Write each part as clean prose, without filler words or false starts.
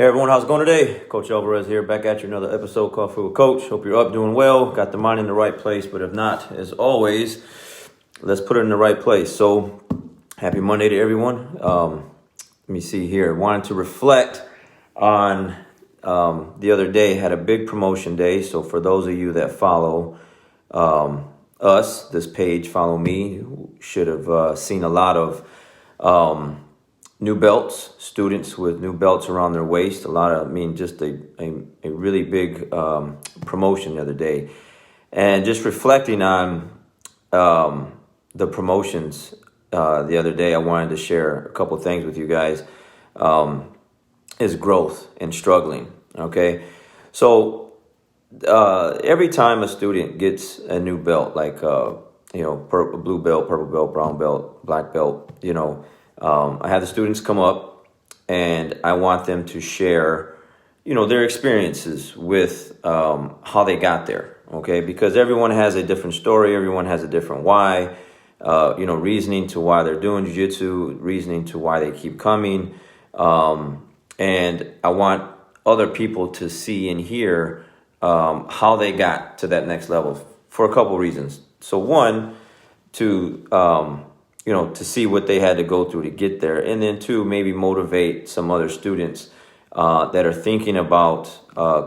Hey everyone, how's it going today? Coach Alvarez here, back at you another episode, Coffee with Coach. Hope you're up, doing well, got the mind in the right place, but if not, as always, let's put it in the right place. So, happy Monday to everyone. Let me see here. Wanted to reflect on the other day, had a big promotion day. So for those of you that follow us, this page, follow me, you should have seen a lot of new belts, students with new belts around their waist. Just a really big promotion the other day. And just reflecting on the promotions the other day, I wanted to share a couple things with you guys. Is growth and struggling, okay? So every time a student gets a new belt, like, blue belt, purple belt, brown belt, black belt, I have the students come up and I want them to share, their experiences with how they got there, okay? Because everyone has a different story. Everyone has a different why, reasoning to why they're doing jiu-jitsu, reasoning to why they keep coming. And I want other people to see and hear how they got to that next level for a couple reasons. So one, to see what they had to go through to get there. And then two, maybe motivate some other students that are thinking about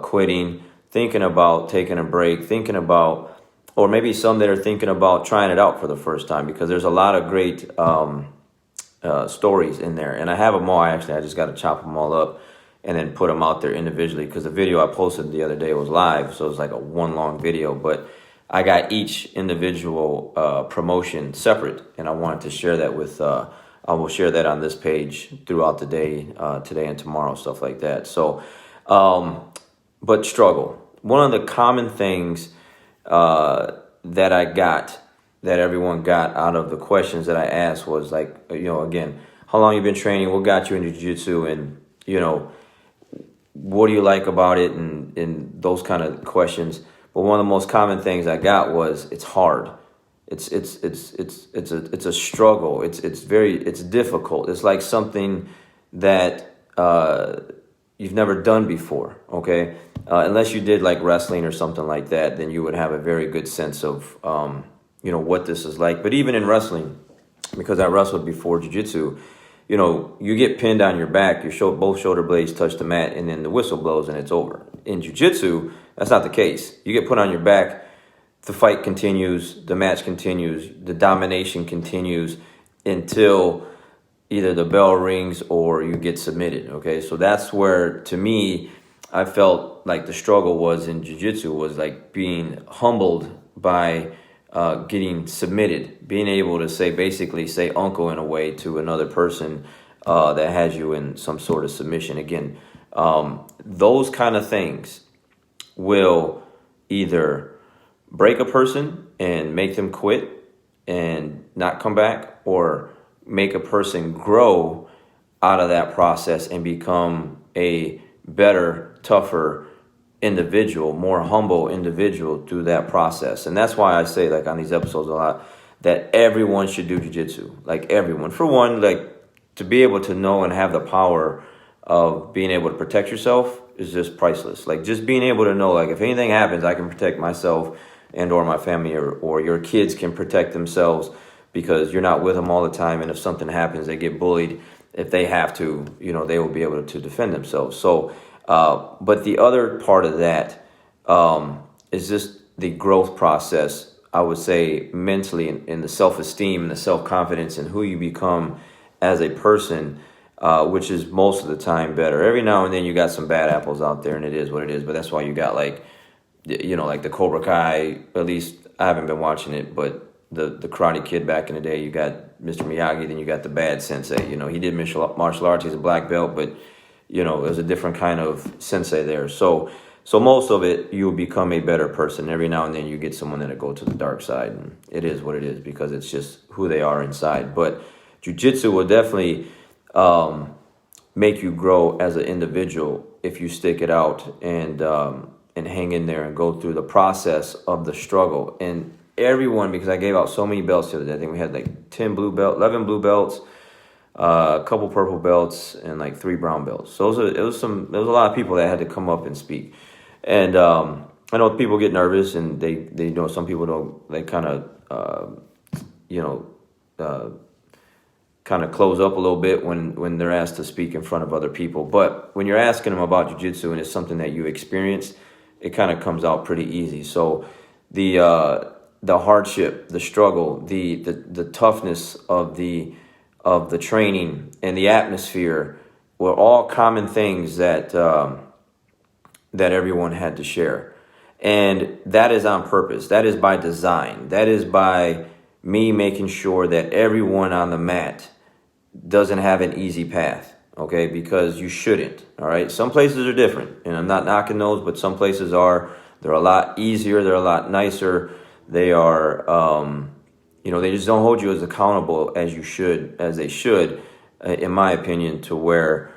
quitting, thinking about taking a break, or maybe some that are thinking about trying it out for the first time, because there's a lot of great stories in there. And I have them all, actually. I just got to chop them all up and then put them out there individually, because the video I posted the other day was live, so it was like a one long video. But I got each individual promotion separate, and I wanted to share that with, I will share that on this page throughout the day, today and tomorrow, stuff like that. So, but struggle. One of the common things that everyone got out of the questions that I asked was like, again, how long you been training, what got you into jiu-jitsu, and, what do you like about it, and those kind of questions. But one of the most common things I got was it's hard. It's a struggle. It's difficult. It's like something that you've never done before. Okay, unless you did like wrestling or something like that, then you would have a very good sense of what this is like. But even in wrestling, because I wrestled before jiu-jitsu, you get pinned on your back, both shoulder blades touch the mat, and then the whistle blows and it's over. In jiu-jitsu, that's not the case. You get put on your back, the fight continues, the match continues, the domination continues until either the bell rings or you get submitted, okay? So that's where, to me, I felt like the struggle was in jiu-jitsu, was like being humbled by getting submitted, being able to say uncle in a way to another person that has you in some sort of submission. Again, those kind of things will either break a person and make them quit and not come back, or make a person grow out of that process and become a better, tougher individual, more humble individual through that process. And that's why I say, like on these episodes a lot, that everyone should do jiu-jitsu. Like everyone. For one, like to be able to know and have the power of being able to protect yourself is just priceless. Like just being able to know, like if anything happens, I can protect myself and or my family, or your kids can protect themselves because you're not with them all the time. And if something happens, they get bullied. If they have to, they will be able to defend themselves. So, but the other part of that is just the growth process, I would say, mentally, in the self-esteem and the self-confidence and who you become as a person, which is most of the time better. Every now and then you got some bad apples out there, and it is what it is. But that's why you got like the Cobra Kai. At least I haven't been watching it, but the Karate Kid back in the day, you got Mr. Miyagi. Then you got the bad sensei. He did martial arts. He's a black belt, but there's a different kind of sensei there. So most of it, you'll become a better person. Every now and then you get someone that'll go to the dark side, and it is what it is because it's just who they are inside. But jiu-jitsu will definitely make you grow as an individual if you stick it out and hang in there and go through the process of the struggle. And everyone, because I gave out so many belts the other day, I think we had like 11 blue belts. a couple purple belts, and like 3 brown belts. So it was a lot of people that had to come up and speak. And I know people get nervous, and they know some people don't. They kind of kind of close up a little bit when they're asked to speak in front of other people. But when you're asking them about jiu-jitsu and it's something that you experienced, it kind of comes out pretty easy. So the hardship, the struggle, the toughness of the training and the atmosphere were all common things that everyone had to share. And that is on purpose. That is by design. That is by me making sure that everyone on the mat doesn't have an easy path, okay? Because you shouldn't, all right? Some places are different, and I'm not knocking those, but some places are. They're a lot easier. They're a lot nicer. They are, they just don't hold you as accountable as they should, in my opinion, to where,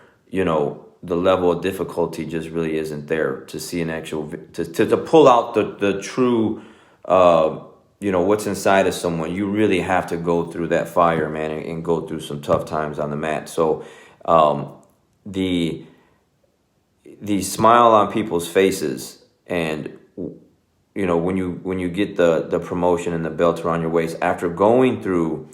the level of difficulty just really isn't there to see an actual, to pull out the true, what's inside of someone. You really have to go through that fire, man, and go through some tough times on the mat. So the smile on people's faces, and when you get the promotion and the belt around your waist after going through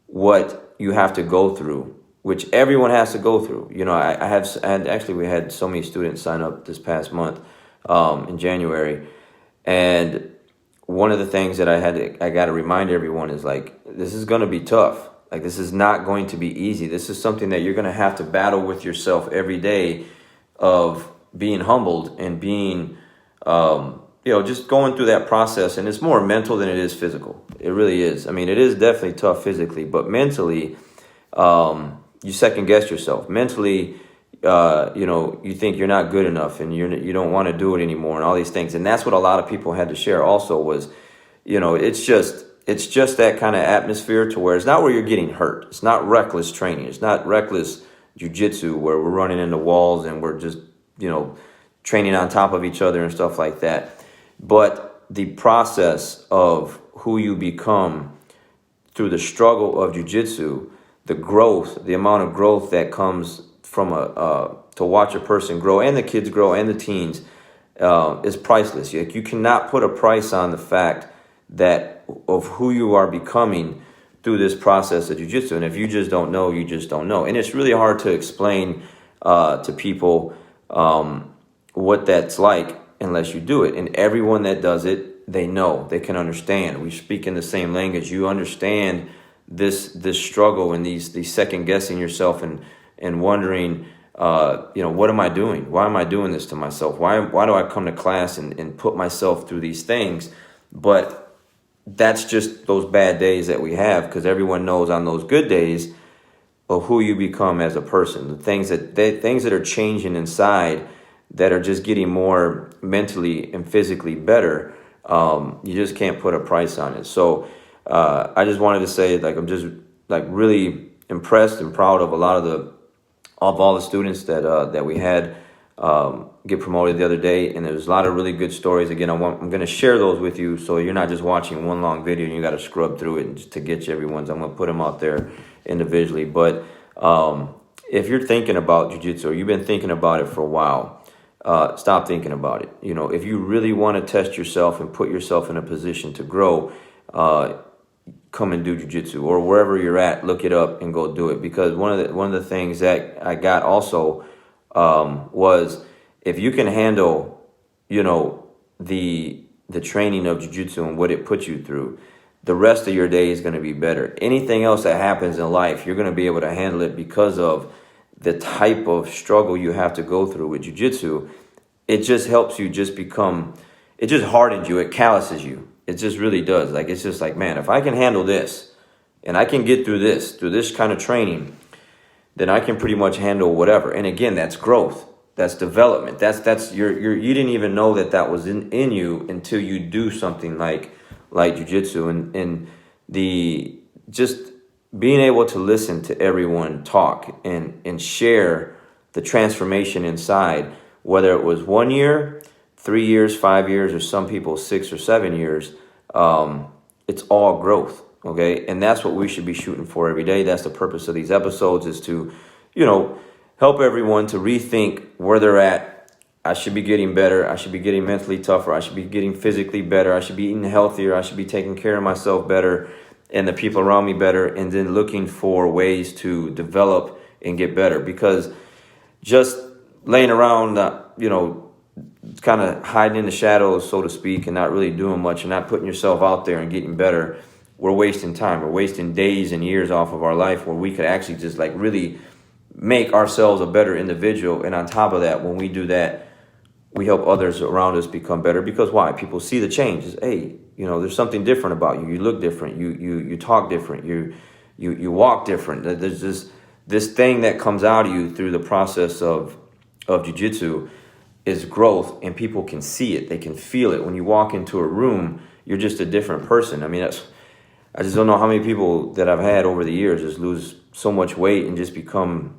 what you have to go through, which everyone has to go through. We had so many students sign up this past month in January, and one of the things that I got to remind everyone is, like, this is going to be tough. Like, this is not going to be easy. This is something that you're going to have to battle with yourself every day, of being humbled and being, just going through that process. And it's more mental than it is physical. It really is. I mean, it is definitely tough physically, but mentally, you second guess yourself. Mentally, you think you're not good enough, and you don't want to do it anymore, and all these things. And that's what a lot of people had to share also was, it's just that kind of atmosphere to where it's not where you're getting hurt. It's not reckless training. It's not reckless jiu-jitsu where we're running into walls and we're just, training on top of each other and stuff like that. But the process of who you become through the struggle of jiu-jitsu, the growth, the amount of growth that comes from to watch a person grow, and the kids grow, and the teens, is priceless. You cannot put a price on the fact that of who you are becoming through this process of jiu-jitsu. And if you just don't know, you just don't know. And it's really hard to explain to people what that's like unless you do it. And everyone that does it, they know, they can understand. We speak in the same language. You understand this struggle and these second guessing yourself and wondering, what am I doing? Why am I doing this to myself? Why do I come to class and put myself through these things? But that's just those bad days that we have, because everyone knows on those good days of who you become as a person, the things that are changing inside, that are just getting more mentally and physically better. You just can't put a price on it. So I just wanted to say, like, I'm just like really impressed and proud of all the students that we had get promoted the other day, and there's a lot of really good stories. Again, I'm going to share those with you, so you're not just watching one long video and you got to scrub through it just to get you everyone's. I'm going to put them out there individually. But if you're thinking about jiu-jitsu, or you've been thinking about it for a while, stop thinking about it. If you really want to test yourself and put yourself in a position to grow, come and do jiu-jitsu, or wherever you're at, look it up and go do it. Because one of the things that I got also was, if you can handle, the training of jiu-jitsu and what it puts you through, the rest of your day is going to be better. Anything else that happens in life, you're going to be able to handle it because of the type of struggle you have to go through with jiu-jitsu. It just helps you it just hardens you, it calluses you. It just really does. Like, it's just like, man, if I can handle this and I can get through this kind of training, then I can pretty much handle whatever. And again, that's growth. That's development. That's you didn't even know that was in you until you do something like jiu-jitsu, and just being able to listen to everyone talk and share the transformation inside, whether it was 1 year, 3 years, 5 years, or some people 6 or 7 years, it's all growth. Okay. And that's what we should be shooting for every day. That's the purpose of these episodes, is to, help everyone to rethink where they're at. I should be getting better. I should be getting mentally tougher. I should be getting physically better. I should be eating healthier. I should be taking care of myself better and the people around me better. And then looking for ways to develop and get better, because just laying around, kind of hiding in the shadows, so to speak, and not really doing much and not putting yourself out there and getting better, we're wasting time. We're wasting days and years off of our life where we could actually just like really make ourselves a better individual. And on top of that, when we do that, we help others around us become better. Because why? People see the changes. Hey, there's something different about you. You look different. You talk different. You walk different. There's this thing that comes out of you through the process of jiu-jitsu is growth, and people can see it. They can feel it. When you walk into a room, you're just a different person. I mean, I just don't know how many people that I've had over the years just lose so much weight and just become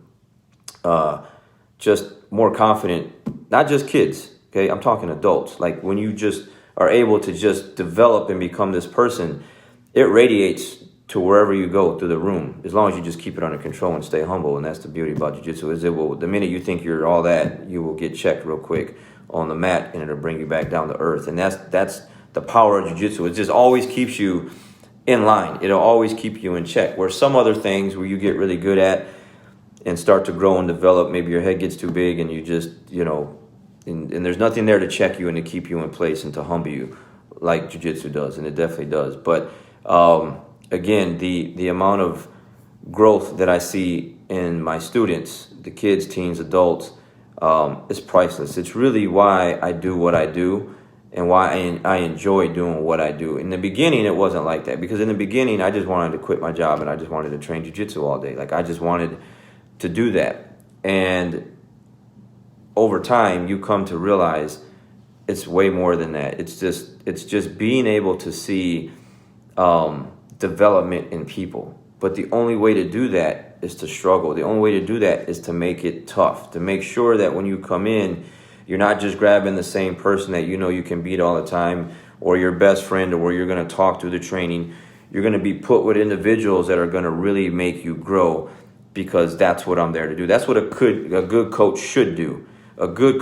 just more confident. Not just kids, okay? I'm talking adults. Like when you just are able to just develop and become this person, it radiates to wherever you go through the room, as long as you just keep it under control and stay humble. And that's the beauty about jiu-jitsu, is the minute you think you're all that, you will get checked real quick on the mat, and it'll bring you back down to earth. And that's the power of jiu-jitsu. It just always keeps you in line. It'll always keep you in check. Where some other things where you get really good at and start to grow and develop, maybe your head gets too big and you just, and there's nothing there to check you and to keep you in place and to humble you like jiu-jitsu does, and it definitely does. But again, the amount of growth that I see in my students, the kids, teens, adults, is priceless. It's really why I do what I do and why I enjoy doing what I do. In the beginning, it wasn't like that, because in the beginning, I just wanted to quit my job and I just wanted to train jiu-jitsu all day. Like I just wanted to do that. And over time, you come to realize it's way more than that. It's just being able to see development in people. But the only way to do that is to struggle. The only way to do that is to make it tough, to make sure that when you come in, you're not just grabbing the same person that you can beat all the time, or your best friend, or where you're going to talk through the training. You're going to be put with individuals that are going to really make you grow, because that's what I'm there to do. That's what a good coach should do. A great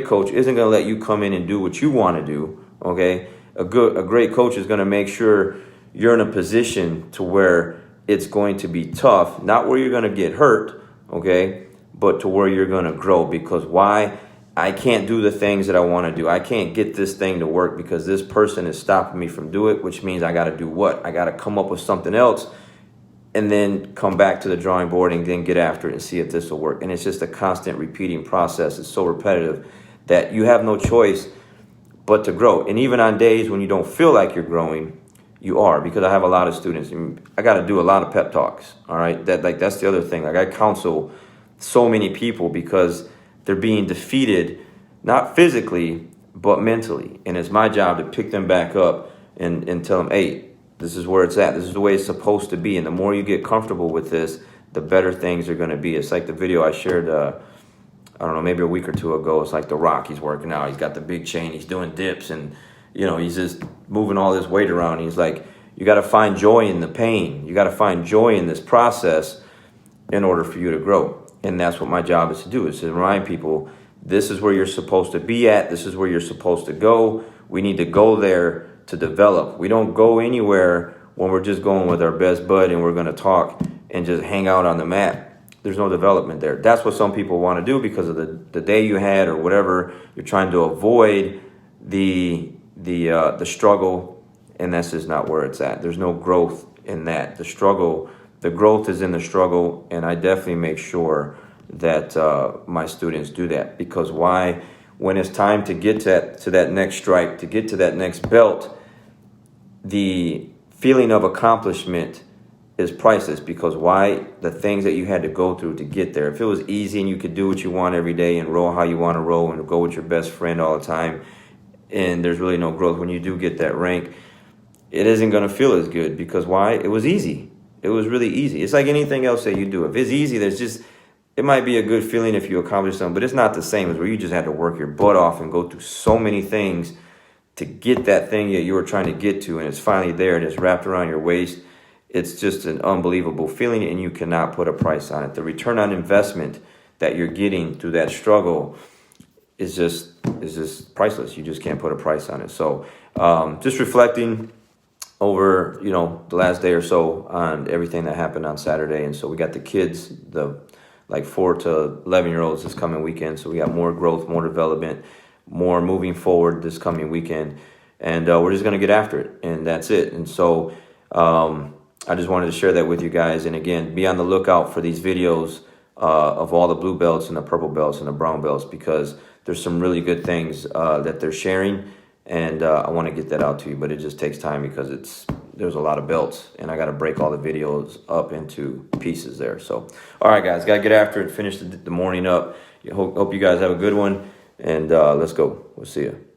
coach isn't going to let you come in and do what you want to do, okay? A great coach is going to make sure you're in a position to where it's going to be tough, not where you're going to get hurt, okay, but to where you're going to grow. Because why? I can't do the things that I want to do. I can't get this thing to work because this person is stopping me from doing it, which means I got to do what? I got to come up with something else and then come back to the drawing board and then get after it and see if this will work. And it's just a constant repeating process. It's so repetitive that you have no choice but to grow. And even on days when you don't feel like you're growing, you are, because I have a lot of students. I got to do a lot of pep talks, all right? That's the other thing. Like I counsel so many people because they're being defeated, not physically, but mentally. And it's my job to pick them back up and tell them, hey, this is where it's at. This is the way it's supposed to be. And the more you get comfortable with this, the better things are going to be. It's like the video I shared, I don't know, maybe a week or two ago. It's like The Rock. He's working out. He's got the big chain. He's doing dips. And, he's just moving all this weight around. He's like, you got to find joy in the pain. You got to find joy in this process in order for you to grow. And that's what my job is to do, is to remind people, this is where you're supposed to be at. This is where you're supposed to go. We need to go there to develop. We don't go anywhere when we're just going with our best bud and we're going to talk and just hang out on the mat. There's no development there. That's what some people want to do because of the day you had or whatever. You're trying to avoid the struggle, and that's just not where it's at. There's no growth in that. The growth is in the struggle, and I definitely make sure that my students do that. Because why? When it's time to get to that next stripe, to get to that next belt, the feeling of accomplishment is priceless. Because why? The things that you had to go through to get there. If it was easy and you could do what you want every day and roll how you want to roll and go with your best friend all the time, and there's really no growth, when you do get that rank, it isn't going to feel as good. Because why? It was easy. It was really easy. It's like anything else that you do. If it's easy, it might be a good feeling if you accomplish something, but it's not the same as where you just had to work your butt off and go through so many things to get that thing that you were trying to get to, and it's finally there and it's wrapped around your waist. it's just an unbelievable feeling, and you cannot put a price on it. The return on investment that you're getting through that struggle is just priceless. You just can't put a price on it. So just reflecting over, you know, the last day or so on everything that happened on Saturday. And so we got the kids, the like 4 to 11-year-olds this coming weekend. So we got more growth, more development, more moving forward this coming weekend. And we're just going to get after it. And that's it. And so I just wanted to share that with you guys. And again, be on the lookout for these videos of all the blue belts and the purple belts and the brown belts, because there's some really good things that they're sharing. And I want to get that out to you, but it just takes time because there's a lot of belts, and I got to break all the videos up into pieces there. So, all right, guys, got to get after it, finish the morning up. Hope you guys have a good one, and let's go. We'll see you.